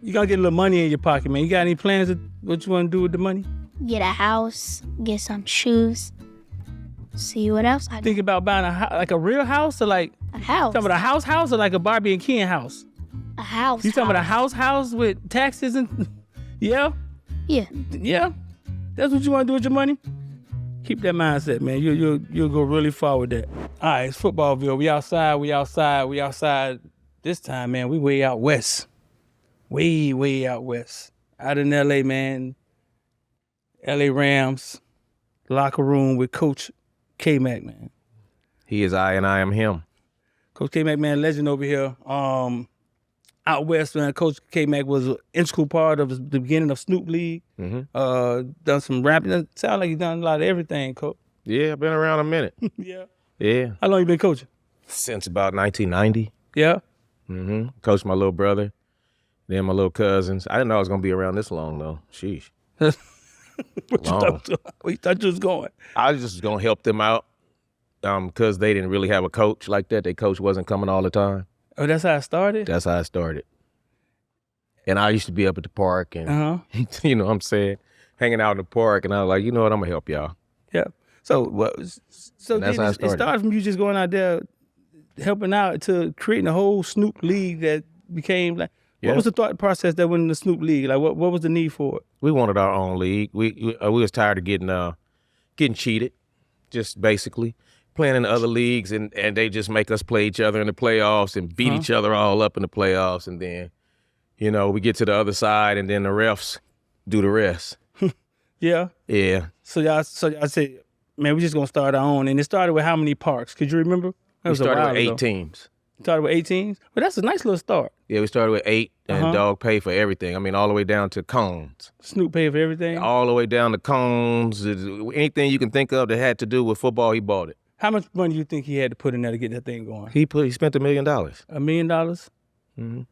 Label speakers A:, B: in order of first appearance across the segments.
A: You gotta get a little money in your pocket, man. You got any plans of what you want to do with the money?
B: Get a house, get some shoes, see what else I do.
A: Think about buying a real house or like
B: A house.
A: talking about a house or like a Barbie and Ken house?
B: A house.
A: You talking about a house with taxes and yeah?
B: Yeah.
A: Yeah? That's what you want to do with your money? Keep that mindset, man. You'll go really far with that. All right, it's Footballville. We outside. This time, man, we way out west. Way out west. Out in L.A., man. L.A. Rams locker room with Coach K-Mac, man.
C: He is I and I am him.
A: Coach K-Mac, man, legend over here. Out west, man, Coach K-Mac was an integral part of the beginning of Snoop League.
C: Mm-hmm.
A: Done some rapping. It sounds like he's done a lot of everything, Coach.
C: Yeah, I've been around a minute.
A: Yeah.
C: Yeah.
A: How long you been coaching?
C: Since about 1990.
A: Yeah.
C: Mm-hmm. Coached my little brother, then my little cousins. I didn't know I was going to be around this long, though. Sheesh.
A: Where
C: Long.
A: you thought you was going?
C: I was just going to help them out because they didn't really have a coach like that. Their coach wasn't coming all the time.
A: Oh, that's how it started?
C: That's how I started. And I used to be up at the park and, you know what I'm saying, hanging out in the park. And I was like, you know what, I'm going to help y'all.
A: Yeah. So
C: that's how it
A: it started from you just going out there helping out to creating a whole Snoop League that became like, what was the thought process that went in the Snoop League? Like, what was the need for it?
C: We wanted our own league. We was tired of getting cheated, just basically. Playing in other leagues and they just make us play each other in the playoffs and beat each other all up in the playoffs. And then, you know, we get to the other side and then the refs do the rest.
A: Yeah.
C: Yeah.
A: So y'all said, man, we just gonna start our own. And it started with how many parks? Could you remember? That
C: We started with 8
A: ago.
C: teams.
A: Started with 8 teams? Well, that's a nice little start.
C: Yeah, we started with 8 and Dog paid for everything. I mean, all the way down to cones.
A: Snoop paid for everything?
C: All the way down to cones. Anything you can think of that had to do with football, he bought it.
A: How much money do you think he had to put in there to get that thing going?
C: He spent $1 million.
A: $1 million?
C: Mm-hmm.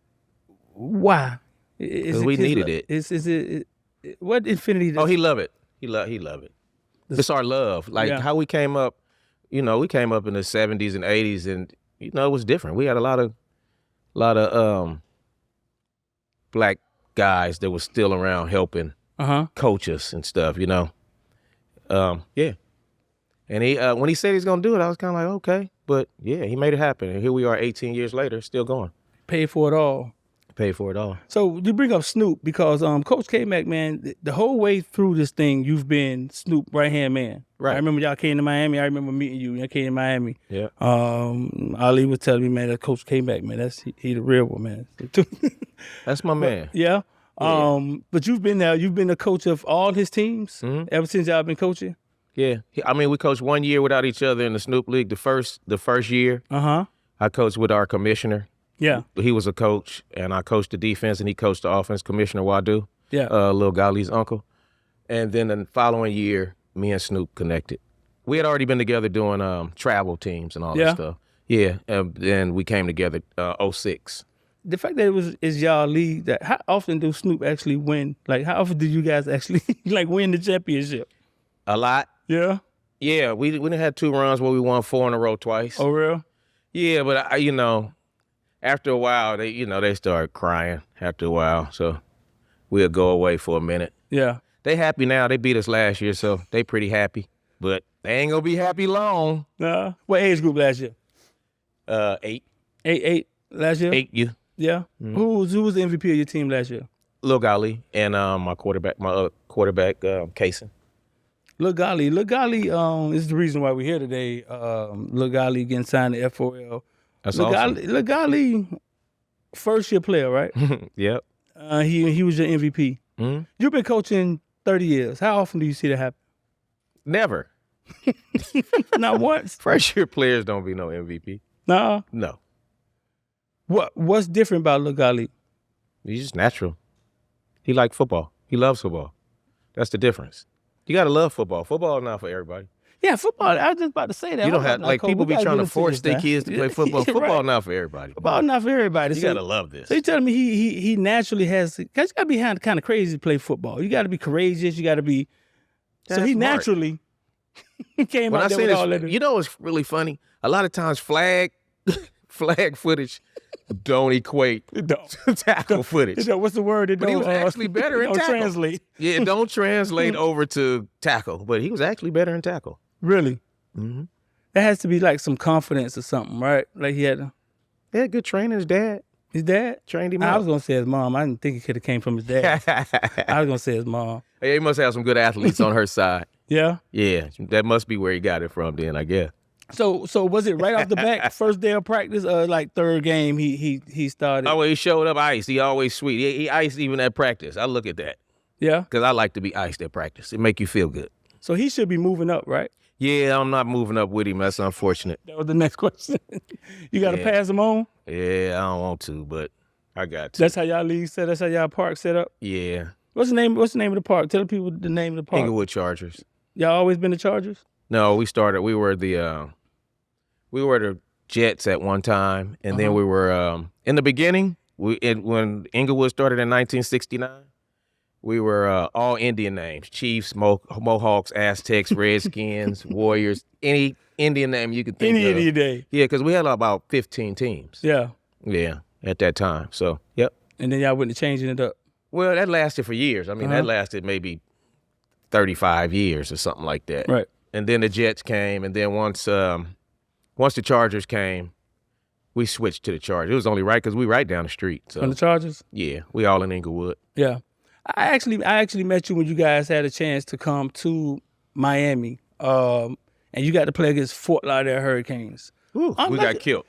A: Why?
C: Because we needed it.
A: Is it what infinity?
C: Oh, he love it. He love it. It's our love. Like how we came up, you know, we came up in the 70s and 80s and, you know, it was different. We had a lot of black guys that were still around helping coach us and stuff, you know. Yeah. And he when he said he's gonna do it, I was kind of like, okay. But yeah, he made it happen. And here we are 18 years later, still going.
A: Paid for it all.
C: Paid for it all.
A: So you bring up Snoop because Coach K-Mac, man, the whole way through this thing, you've been Snoop right-hand man.
C: Right.
A: I remember y'all came to Miami. I remember meeting you. Y'all came to Miami.
C: Yeah.
A: Ali was telling me, man, that Coach K-Mac, man, he the real one, man.
C: That's my man.
A: Yeah. But you've been there. You've been the coach of all his teams ever since y'all been coaching.
C: Yeah. I mean, we coached 1 year without each other in the Snoop League. The first year, I coached with our commissioner.
A: Yeah.
C: He was a coach, and I coached the defense, and he coached the offense, Commissioner Wadood.
A: Yeah.
C: Lil Ghalee's uncle. And then the following year, me and Snoop connected. We had already been together doing travel teams and all that stuff. Yeah. And then we came together 06.
A: The fact that it's y'all league, that how often do Snoop actually win? Like, how often do you guys actually like win the championship?
C: A lot.
A: Yeah.
C: Yeah, we done had 2 runs where we won 4 in a row twice.
A: Oh, real?
C: Yeah, but you know, after a while, they start crying after a while, so we'll go away for a minute.
A: Yeah.
C: They happy now. They beat us last year, so they pretty happy. But they ain't gonna be happy long.
A: Nah. What age group last year?
C: 8.
A: 8 last year?
C: 8, yeah.
A: Yeah.
C: Mm-hmm.
A: Who was the MVP of your team last year?
C: Lil Ghalee and my quarterback, Kaysen.
A: Lil Ghalee is the reason why we're here today. Lil Ghalee getting signed to F4L.
C: That's awesome.
A: Lil Ghalee, first year player, right?
C: Yep.
A: He was your MVP.
C: Mm-hmm.
A: You've been coaching 30 years. How often do you see that happen?
C: Never.
A: Not once.
C: First year players don't be no MVP.
A: Nah.
C: No.
A: What's different about Lil Ghalee?
C: He's just natural. He likes football. He loves football. That's the difference. You gotta love football. Football is not for everybody.
A: Yeah, football. I was just about to say that.
C: You don't have people be trying to force their kids to play football. Football not for everybody.
A: Football not for everybody.
C: You gotta love this.
A: So you telling me he naturally has? Cause you gotta be kind of crazy to play football. You gotta be courageous. You gotta be.
C: That's
A: so he
C: smart.
A: Naturally came
C: when
A: out
C: I
A: there
C: say
A: with
C: this,
A: all that.
C: you know what's really funny? A lot of times flag flag footage don't equate to tackle footage.
A: What's the word?
C: But he was actually better in tackle.
A: Translate.
C: Yeah, it don't translate over to tackle, but he was actually better in tackle.
A: Really?
C: Mm-hmm.
A: That has to be like some confidence or something, right? Like he had
C: good training. His dad.
A: His dad?
C: Trained him
A: I
C: up.
A: was going to say his mom. I didn't think it could have came from his dad. I was going to say his mom.
C: Hey, he must have some good athletes on her side.
A: Yeah?
C: Yeah, that must be where he got it from then, I guess.
A: So was it right off the bat, first day of practice, like third game, he started?
C: Oh, well, he showed up iced. He always sweet. He iced even at practice. I look at that.
A: Yeah?
C: Because I like to be iced at practice. It make you feel good.
A: So he should be moving up, right?
C: Yeah, I'm not moving up with him. That's unfortunate.
A: That was the next question. You got to pass him on?
C: Yeah, I don't want to, but I got to.
A: That's how y'all league set. That's how y'all park set up.
C: Yeah.
A: What's the name of the park? Tell the people the name of the park.
C: Inglewood Chargers.
A: Y'all always been the Chargers?
C: No, we were the Jets at one time, and then we were in the beginning. When Inglewood started in 1969, we were all Indian names: Chiefs, Mohawks, Aztecs, Redskins, Warriors. Any Indian name you could think of.
A: Any day.
C: Yeah, because we had about 15 teams.
A: Yeah.
C: Yeah, at that time. So, yep.
A: And then y'all went to changing it up.
C: Well, that lasted for years. I mean, that lasted maybe 35 years or something like that.
A: Right.
C: And then the Jets came, and then once the Chargers came, we switched to the Chargers. It was only right because we right down the street. So.
A: From the Chargers?
C: Yeah, we all in Inglewood.
A: Yeah. I actually met you when you guys had a chance to come to Miami, and you got to play against Fort Lauderdale Hurricanes.
C: Ooh, we got killed.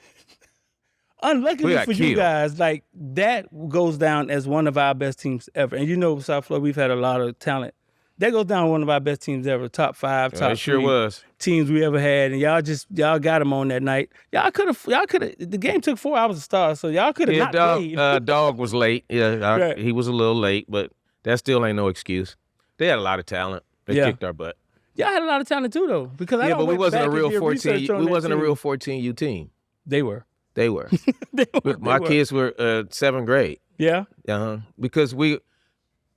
A: Unluckily for you guys, like that goes down as one of our best teams ever. And you know, South Florida, we've had a lot of talent. That goes down one of our best teams ever, top 5, top 3 teams we ever had. And y'all got them on that night. Y'all could have. The game took 4 hours to start, so y'all could have not played.
C: Dog was late. Yeah, he was a little late, but that still ain't no excuse. They had a lot of talent. They kicked our butt.
A: Y'all had a lot of talent too, though. Because
C: but we wasn't a real 14. We wasn't a real 14U team.
A: They were.
C: They were. My kids were 7th grade.
A: Yeah.
C: Because we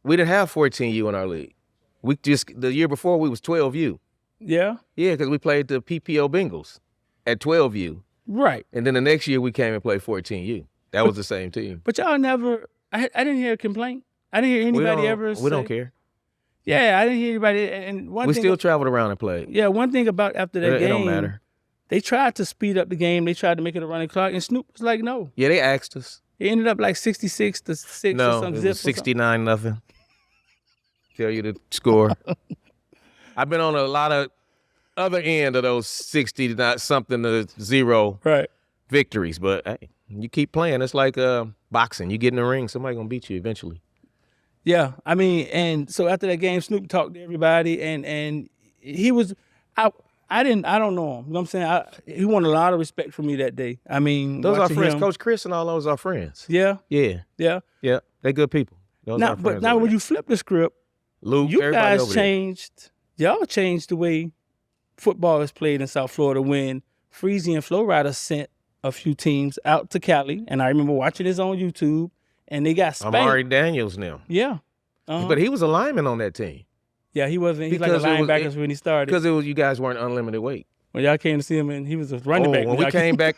C: didn't have 14U in our league. The year before we was 12U.
A: Yeah.
C: Yeah, because we played the PPO Bengals at 12U.
A: Right.
C: And then the next year we came and played 14U. That was the same team.
A: But y'all never. I didn't hear a complaint. I didn't hear anybody ever say.
C: We don't care.
A: Yeah, I didn't hear anybody. And
C: we still traveled around and played.
A: Yeah, one thing about after that game.
C: It don't matter.
A: They tried to speed up the game. They tried to make it a running clock, and Snoop was like, no.
C: Yeah, they asked us.
A: It ended up like 66-6 or some
C: No, it was 69-0. Tell you the score. I've been on a lot of other end of those 60-something to 0 victories, but hey, you keep playing. It's like boxing. You get in the ring, somebody gonna beat you eventually.
A: Yeah, I mean, and so after that game, Snoop talked to everybody, and he was. I don't know him. You know what I'm saying? He won a lot of respect from me that day. I mean,
C: those are friends. Coach Chris and all those are friends.
A: Yeah?
C: Yeah.
A: Yeah?
C: Yeah. They're good people.
A: But now when you flip the script,
C: Luke,
A: you guys changed. Y'all changed the way football is played in South Florida when Freezy and Flo Rida sent a few teams out to Cali, and I remember watching this on YouTube, and they got spanked.
C: Amari Daniels now.
A: Yeah.
C: But he was a lineman on that team.
A: Yeah, he wasn't. He's like a linebacker when he started.
C: Because you guys weren't unlimited weight.
A: When y'all came to see him, and he was a running back.
C: When we came back.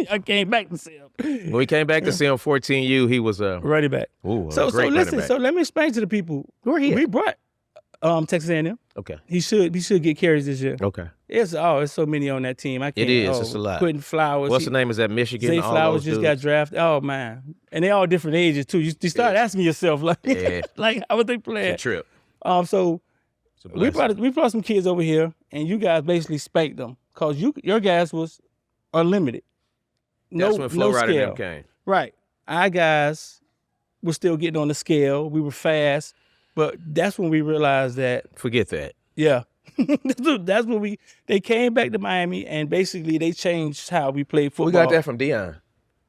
A: I came back to see him.
C: When we came back to see him 14U, he was a
A: running back.
C: Ooh,
A: so listen. So let me explain to the people. We brought Texas A&M.
C: Okay.
A: He should get carries this year.
C: Okay.
A: It's so many on that team. I can't.
C: It's a lot.
A: Quentin Flowers.
C: What's the name? Is that Michigan?
A: Zay Flowers just got drafted. Oh man, and they all different ages too. You start asking yourself like, like how would they play?
C: It's a trip.
A: So we brought some kids over here, and you guys basically spanked them because your guys was unlimited.
C: That's when Flo Rida and them came.
A: Right. Our guys were still getting on the scale. We were fast, but that's when we realized that.
C: Forget that.
A: Yeah. That's when they came back to Miami, and basically they changed how we played football.
C: We got that from Daiyan.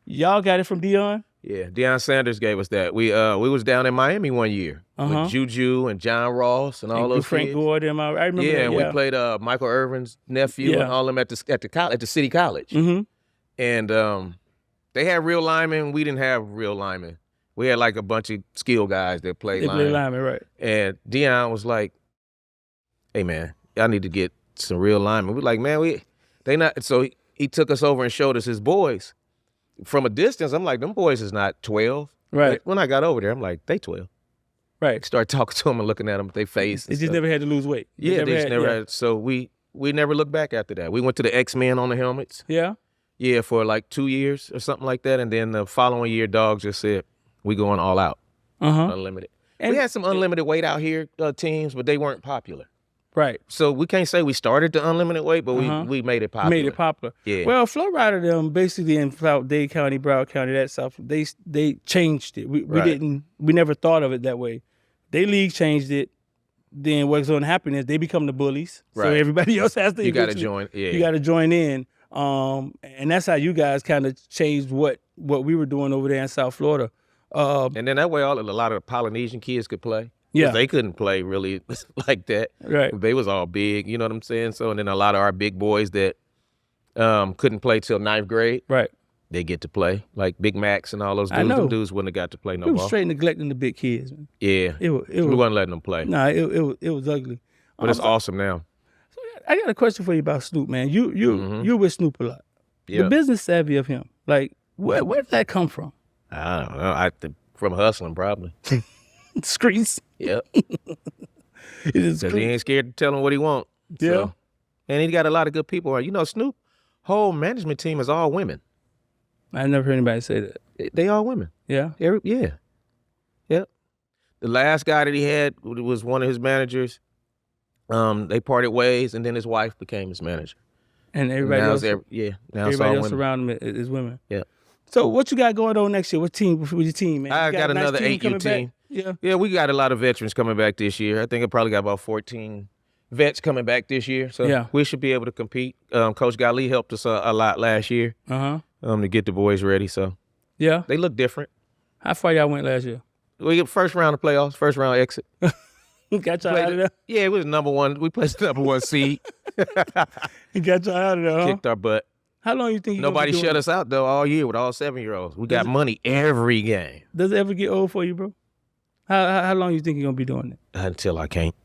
A: Y'all got it from Daiyan?
C: Yeah, Deion Sanders gave us that. We was down in Miami one year with Juju and John Ross and all those
A: Frank
C: kids.
A: Gore, I remember that,
C: and we played Michael Irvin's nephew and all them at the city college.
A: Mm-hmm.
C: And they had real linemen. We didn't have real linemen. We had like a bunch of skill guys that played linemen,
A: right?
C: And Deion was like, "Hey man, y'all need to get some real linemen." We're like, "Man, they not." So he took us over and showed us his boys. From a distance, I'm like, them boys is not 12.
A: Right.
C: But when I got over there, I'm like, they 12.
A: Right.
C: Start talking to them and looking at them, their face.
A: They just never had to lose weight.
C: Yeah, they just never had. So we never looked back after that. We went to the X-Men on the helmets.
A: Yeah.
C: Yeah, for like 2 years or something like that. And then the following year, Dog just said, we going all out. Unlimited. And we had some unlimited weight out here teams, but they weren't popular.
A: Right.
C: So we can't say we started the unlimited weight, but we made it popular.
A: Made it popular.
C: Yeah.
A: Well, Flow Rider them basically in Dade County, Broward County, that stuff. They changed it. We never thought of it that way. They league changed it. Then what's going to happen is they become the bullies. Right. So everybody else has to.
C: You got to join. Yeah.
A: You got to join in. And that's how you guys kind of changed what we were doing over there in South Florida.
C: And then that way, a lot of the Polynesian kids could play.
A: Yeah,
C: they couldn't play really like that.
A: Right,
C: they was all big. You know what I'm saying? So, and then a lot of our big boys that couldn't play till 9th grade.
A: Right,
C: they get to play like Big Max and all those dudes. Them dudes wouldn't have got to play no ball.
A: We were straight neglecting the big kids. Man.
C: Yeah, we wasn't letting them play.
A: Nah, it was ugly.
C: But it's awesome now.
A: So I got a question for you about Snoop, man. You with Snoop a lot. Yeah. The business savvy of him, like where did that come from?
C: I don't know. From hustling, probably.
A: Streets.
C: Yep. Because he ain't scared to tell him what he want.
A: Yeah.
C: So. And he got a lot of good people. You know, Snoop whole management team is all women.
A: I never heard anybody say that.
C: They all women.
A: Yeah.
C: Yeah. Yep. The last guy that he had was one of his managers. They parted ways, and then his wife became his manager.
A: And everybody else,
C: now
A: everybody else around him is women.
C: Yeah.
A: So what you got going on next year? What team with your team, man?
C: I got another 8U team. Yeah, we got a lot of veterans coming back this year. I think I probably got about 14 vets coming back this year. So we should be able to compete. Coach Ghalee helped us a lot last year to get the boys ready. So they look different.
A: How far y'all went last year?
C: We get first round of playoffs, first round exit.
A: Got y'all out of there?
C: Yeah, it was number one. We placed the number one seed.
A: He got y'all out of there, huh?
C: Kicked our butt.
A: How long you think
C: nobody shut us out though all year with all 7-year-olds? We got money every game.
A: Does it ever get old for you, bro? How long you think you're gonna be doing it?
C: Until I can't.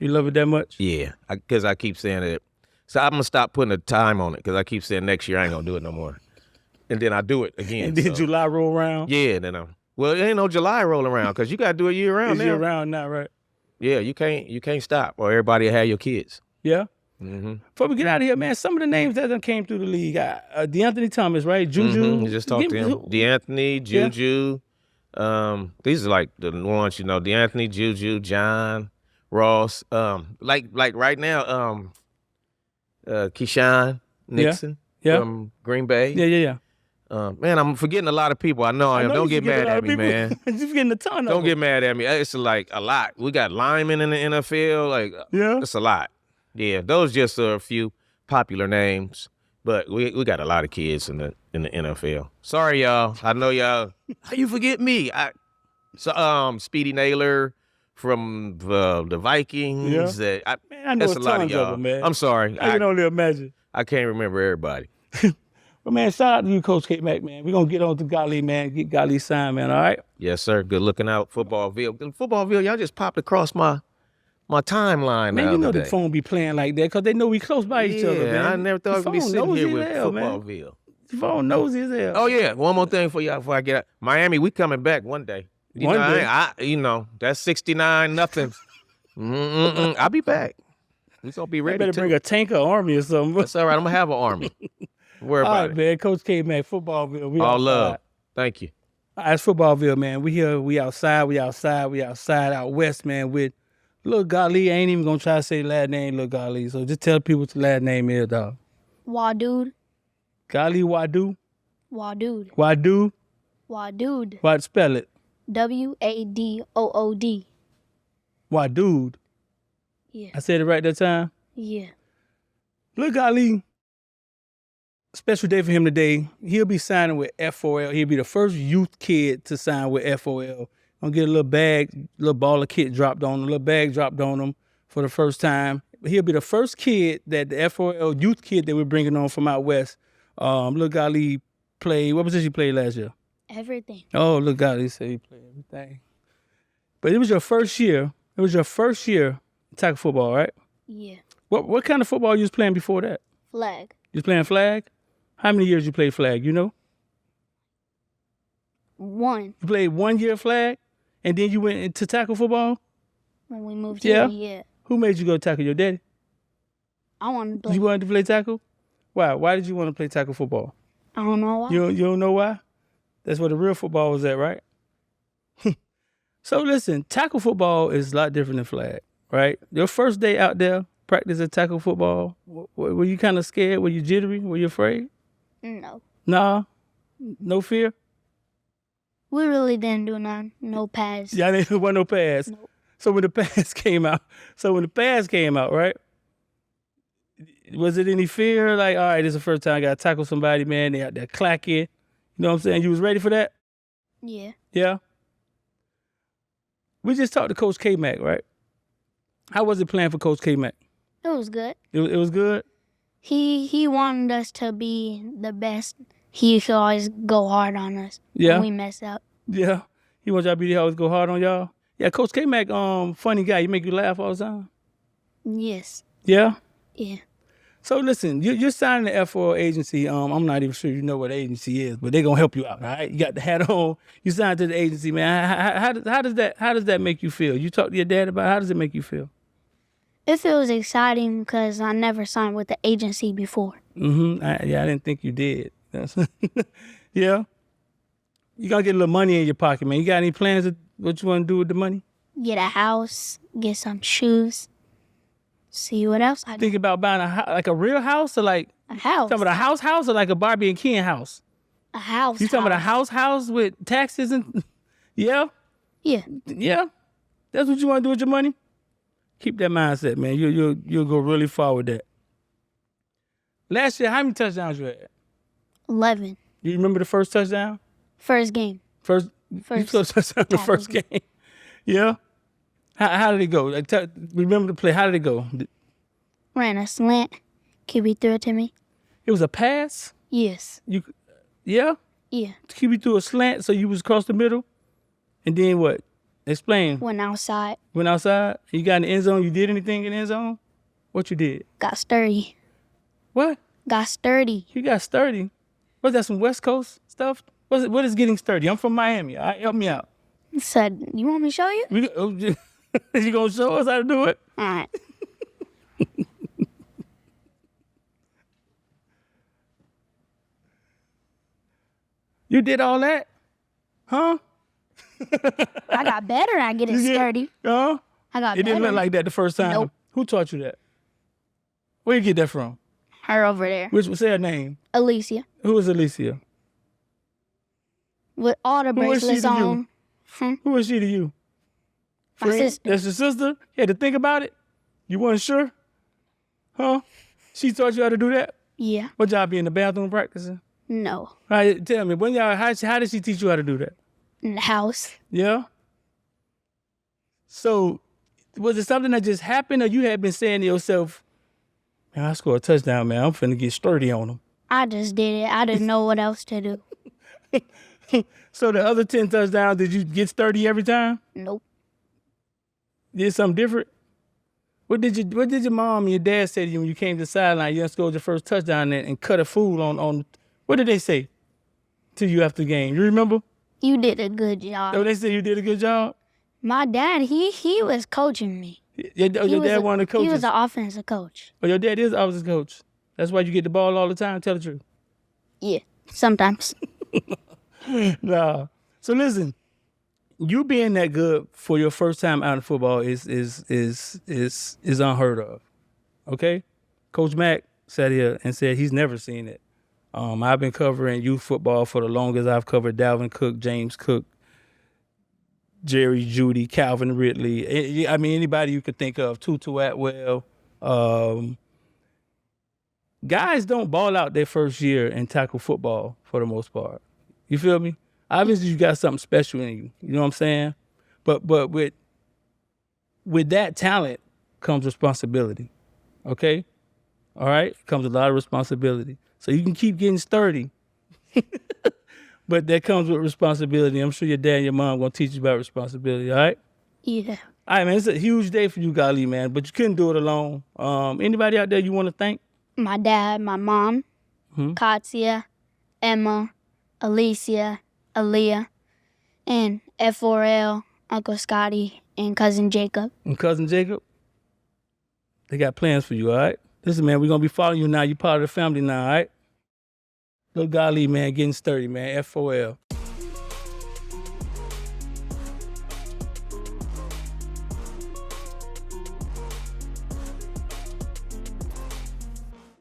A: You love it that much?
C: Yeah, because I keep saying it. So I'm gonna stop putting a time on it because I keep saying next year I ain't gonna do it no more, and then I do it again.
A: And then July roll around.
C: Yeah, then well, it ain't no July rolling around because you gotta do it year round.
A: It's year round now, right?
C: Yeah, you can't stop or everybody will have your kids.
A: Yeah. Before we get out of here, man, some of the names that done came through the league, DeAnthony Thomas, right? Juju.
C: You just talked to him. DeAnthony, Juju. These are like the ones, you know, DeAnthony, Juju, John, Ross. Like right now, Keyshawn Nixon from Green Bay.
A: Yeah.
C: Man, I'm forgetting a lot of people. I know I am. Don't get mad at me, man.
A: You're forgetting a ton of them.
C: Don't get mad at me. It's like a lot. We got linemen in the NFL. Like, it's a lot. Yeah, those just are a few popular names, but we got a lot of kids in the NFL. Sorry, y'all. I know y'all. How you forget me? Speedy Naylor from the Vikings.
A: Yeah. I know
C: that's a lot of y'all.
A: Them, man.
C: I'm sorry.
A: I can only imagine.
C: I can't remember everybody.
A: But man, shout out to you, Coach K-Mac, man. We're gonna get on to Ghalee, man. Get Ghalee signed, man. All right.
C: Yes, sir. Good looking out, Footballville. Footballville, y'all just popped across my timeline.
A: Man, you know the phone be playing like that because they know we close by each other, man.
C: I never thought we'd be sitting here with Footballville.
A: The phone nosy as hell.
C: Oh, yeah. One more thing for y'all before I get out. Miami, we coming back one day. One day. That's 69 nothing. I'll be back. We gonna be ready.
A: You better bring a tank or army or something.
C: That's all right. I'm gonna have an army. Worry about it.
A: Man. Coach K-Mac, Footballville. We
C: all
A: outside.
C: Love. Thank you.
A: All right, it's Footballville, man. We here. We outside out west, man. With Lil Ghalee. I ain't even gonna try to say the last name, Lil Ghalee. So just tell people what the last name is, dog.
B: Wadood.
A: Ghalee Wadood.
B: Wadood.
A: Wadood.
B: Wadood.
A: What spell it?
B: Wadood.
A: Wadood.
B: Yeah.
A: I said it right that time?
B: Yeah.
A: Lil Ghalee, special day for him today. He'll be signing with F4L. He'll be the first youth kid to sign with F4L. Gonna get a little bag, little baller kit dropped on him, a little bag dropped on him for the first time. He'll be the first kid that the F4L youth kid that we're bringing on from out west. Lil Ghalee played, what position he played last year?
B: Everything.
A: Oh, Lil Ghalee said he played everything. But it was your first year. It was your first year in tackle football, right?
B: Yeah.
A: What kind of football you was playing before that?
B: Flag.
A: You was playing flag? How many years you played flag, you know?
B: 1
A: You played 1 year flag, and then you went into tackle football?
B: when we moved
A: Yeah.
B: here. Yeah.
A: Who made you go tackle? Your daddy?
B: I wanted to play.
A: You wanted to play tackle? Why? Why did you want to play tackle football?
B: I don't know why.
A: You don't know why? That's where the real football was at, right? So listen, tackle football is a lot different than flag, right? Your first day out there practicing tackle football, were you kind of scared? Were you jittery? Were you afraid?
B: No.
A: Nah? No fear?
B: We really didn't do none. No pads.
A: Yeah, there wasn't no pass.
B: Nope.
A: So when the pass came out, right? Was it any fear? Like, all right, this is the first time I got to tackle somebody, man. They out there clacking. You know what I'm saying? You was ready for that?
B: Yeah.
A: Yeah? We just talked to Coach K-Mac, right? How was it playing for Coach K-Mac?
B: It was good.
A: It was good?
B: He wanted us to be the best. He used to always go hard on us
A: Yeah?
B: when we mess up.
A: Yeah. He wants y'all to always go hard on y'all? Yeah, Coach K-Mac, funny guy. He make you laugh all the time?
B: Yes.
A: Yeah?
B: Yeah.
A: So listen, you're signing the F4L agency. I'm not even sure you know what agency is, but they're gonna help you out, all right? You got the hat on. You signed to the agency, man. How does that make you feel? You talk to your dad about how does it make you feel?
B: It feels exciting because I never signed with the agency before.
A: I didn't think you did. Yeah. You gonna get a little money in your pocket, man. You got any plans of what you want to do with the money?
B: Get a house, get some shoes, see what else I do.
A: Think about buying like a real house or like
B: A house.
A: talking about a house or like a Barbie and Ken house?
B: A house.
A: You talking about a house with taxes and yeah?
B: Yeah.
A: Yeah? That's what you want to do with your money? Keep that mindset, man. You'll go really far with that. Last year, how many touchdowns you had?
B: 11.
A: You remember the first touchdown?
B: First game.
A: You scored a touchdown the first game. Yeah? How did it go? Like, remember the play. How did it go?
B: Ran a slant. QB threw it to me.
A: It was a pass?
B: Yes.
A: Yeah?
B: Yeah.
A: QB threw a slant, so you was across the middle? And then what? Explain.
B: Went outside.
A: Went outside? You got in the end zone? You did anything in the end zone? What you did?
B: Got sturdy.
A: What?
B: Got sturdy.
A: You got sturdy. Was that some West Coast stuff? What is getting sturdy? I'm from Miami. All right, help me out.
B: Said, you want me to show you?
A: You gonna show us how to do it?
B: All right.
A: You did all that? Huh?
B: I got better at getting sturdy.
A: Huh?
B: I got
A: It
B: better.
A: didn't look like that the first time.
B: Nope.
A: Who taught you that? Where you get that from?
B: Her over there.
A: Say her name.
B: Alicia.
A: Who is Alicia?
B: With all the
A: Who is she
B: bracelets
A: to you?
B: on.
A: Who is she to you?
B: My
A: Friend?
B: sister.
A: That's your sister? You had to think about it? You weren't sure? Huh? She taught you how to do that?
B: Yeah.
A: What y'all be in the bathroom practicing?
B: No.
A: All right, tell me, how did she teach you how to do that?
B: In the house.
A: Yeah? So, was it something that just happened or you had been saying to yourself, man, I scored a touchdown, man. I'm finna get sturdy on them.
B: I just did it. I didn't know what else to do.
A: So the other 10 touchdowns, did you get sturdy every time?
B: Nope.
A: Did something different? What did your mom and your dad say to you when you came to the sideline? You scored your first touchdown and cut a fool on what did they say to you after the game? You remember?
B: You did a good job.
A: Oh, they said you did a good job?
B: My dad, he was coaching me.
A: Your dad one of the coaches?
B: He was an offensive coach.
A: Oh, your dad is an offensive coach. That's why you get the ball all the time. Tell the truth.
B: Yeah, sometimes.
A: Nah. So listen, you being that good for your first time out in football is unheard of. Okay? Coach Mack sat here and said he's never seen it. I've been covering youth football for the longest. I've covered Dalvin Cook, James Cook, Jerry Jeudy, Calvin Ridley. I mean, anybody you could think of. Tutu Atwell. Guys don't ball out their first year in tackle football for the most part. You feel me? Obviously, you got something special in you. You know what I'm saying? But with that talent comes responsibility. Okay? All right? Comes a lot of responsibility. So you can keep getting sturdy. But that comes with responsibility. I'm sure your dad and your mom gonna teach you about responsibility, all right?
B: Yeah.
A: All right, man, it's a huge day for you, Ghalee, man, but you couldn't do it alone. Anybody out there you want to thank?
B: My dad, my mom, Katya, Emma, Alicia, Aaliyah, and F4L, Uncle Scotty, and Cousin Jacob.
A: And Cousin Jacob? They got plans for you, all right? Listen, man, we're going to be following you now. You're part of the family now, all right? Lil Ghalee, man, getting sturdy, man. F4L.